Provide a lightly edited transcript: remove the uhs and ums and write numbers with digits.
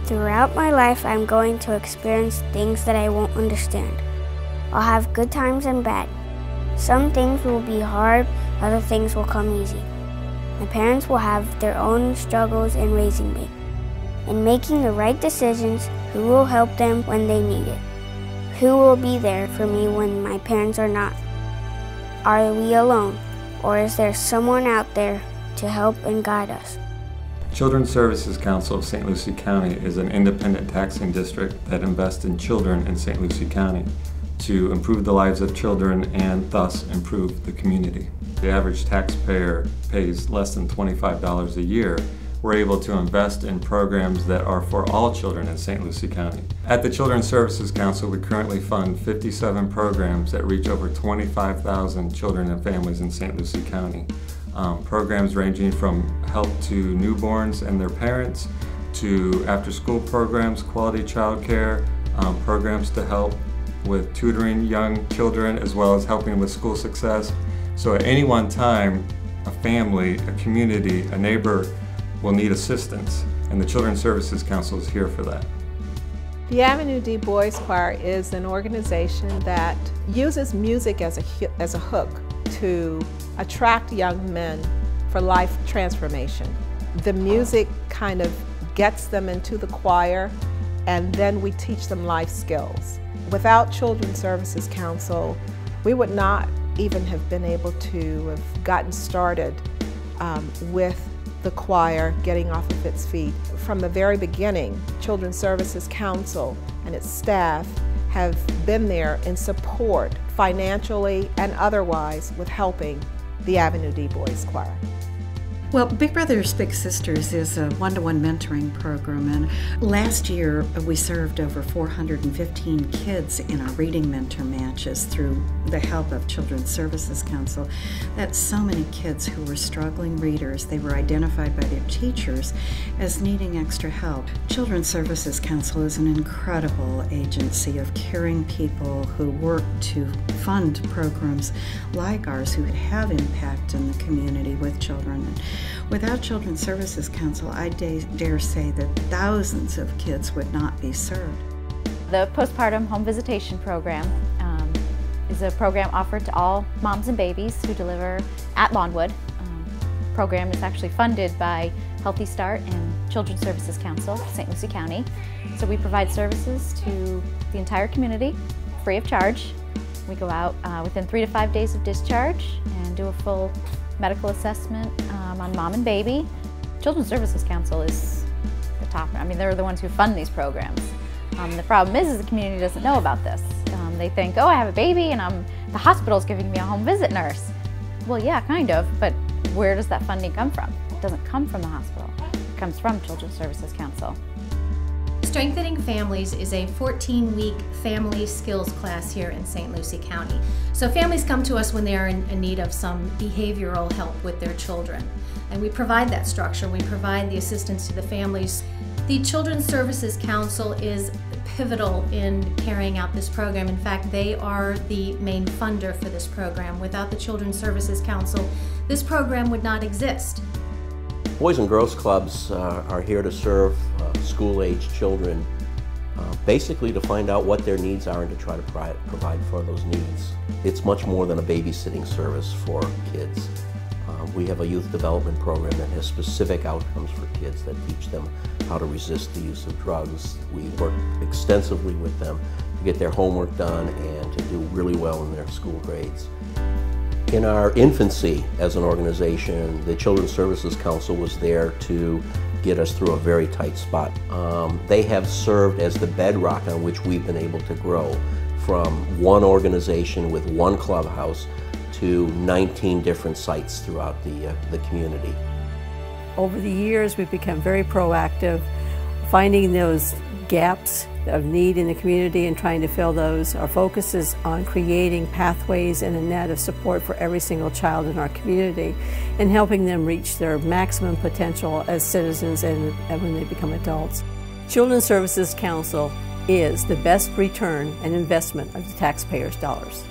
Throughout my life, I'm going to experience things that I won't understand. I'll have good times and bad. Some things will be hard, other things will come easy. My parents will have their own struggles in raising me. In making the right decisions, who will help them when they need it? Who will be there for me when my parents are not? Are we alone, or is there someone out there to help and guide us? Children's Services Council of St. Lucie County is an independent taxing district that invests in children in St. Lucie County to improve the lives of children and thus improve the community. The average taxpayer pays less than $25 a year. We're able to invest in programs that are for all children in St. Lucie County. At the Children's Services Council, we currently fund 57 programs that reach over 25,000 children and families in St. Lucie County. Programs ranging from help to newborns and their parents, to after-school programs, quality child care, programs to help with tutoring young children, as well as helping with school success. So at any one time, a family, a community, a neighbor will need assistance, and the Children's Services Council is here for that. The Avenue D Boys Choir is an organization that uses music as a hook to attract young men for life transformation. The music kind of gets them into the choir, and then we teach them life skills. Without Children's Services Council, we would not even have been able to have gotten started with the choir getting off of its feet. From the very beginning, Children's Services Council and its staff have been there in support, financially and otherwise, with helping the Avenue D Boys Choir. Well, Big Brothers Big Sisters is a one-to-one mentoring program, and last year we served over 415 kids in our reading mentor matches through the help of Children's Services Council. That's so many kids who were struggling readers. They were identified by their teachers as needing extra help. Children's Services Council is an incredible agency of caring people who work to fund programs like ours who have impact in the community with children. Without Children's Services Council, I dare say that thousands of kids would not be served. The Postpartum Home Visitation Program is a program offered to all moms and babies who deliver at Lawnwood. The program is actually funded by Healthy Start and Children's Services Council, St. Lucie County. So we provide services to the entire community free of charge. We go out within 3 to 5 days of discharge and do a full medical assessment on mom and baby. Children's Services Council is the top. I mean, they're the ones who fund these programs. The problem is the community doesn't know about this. They think, oh, I have a baby and the hospital's giving me a home visit nurse. Well, yeah, kind of, but where does that funding come from? It doesn't come from the hospital. It comes from Children's Services Council. Strengthening Families is a 14-week family skills class here in St. Lucie County. So families come to us when they are in need of some behavioral help with their children. And we provide that structure. We provide the assistance to the families. The Children's Services Council is pivotal in carrying out this program. In fact, they are the main funder for this program. Without the Children's Services Council, this program would not exist. Boys and Girls Clubs are here to serve school-aged children, basically to find out what their needs are and to try to provide for those needs. It's much more than a babysitting service for kids. We have a youth development program that has specific outcomes for kids that teach them how to resist the use of drugs. We work extensively with them to get their homework done and to do really well in their school grades. In our infancy as an organization, the Children's Services Council was there to get us through a very tight spot. They have served as the bedrock on which we've been able to grow from one organization with one clubhouse to 19 different sites throughout the community. Over the years, we've become very proactive, finding those gaps of need in the community and trying to fill those. Our focus is on creating pathways and a net of support for every single child in our community and helping them reach their maximum potential as citizens and when they become adults. Children's Services Council is the best return and investment of the taxpayers' dollars.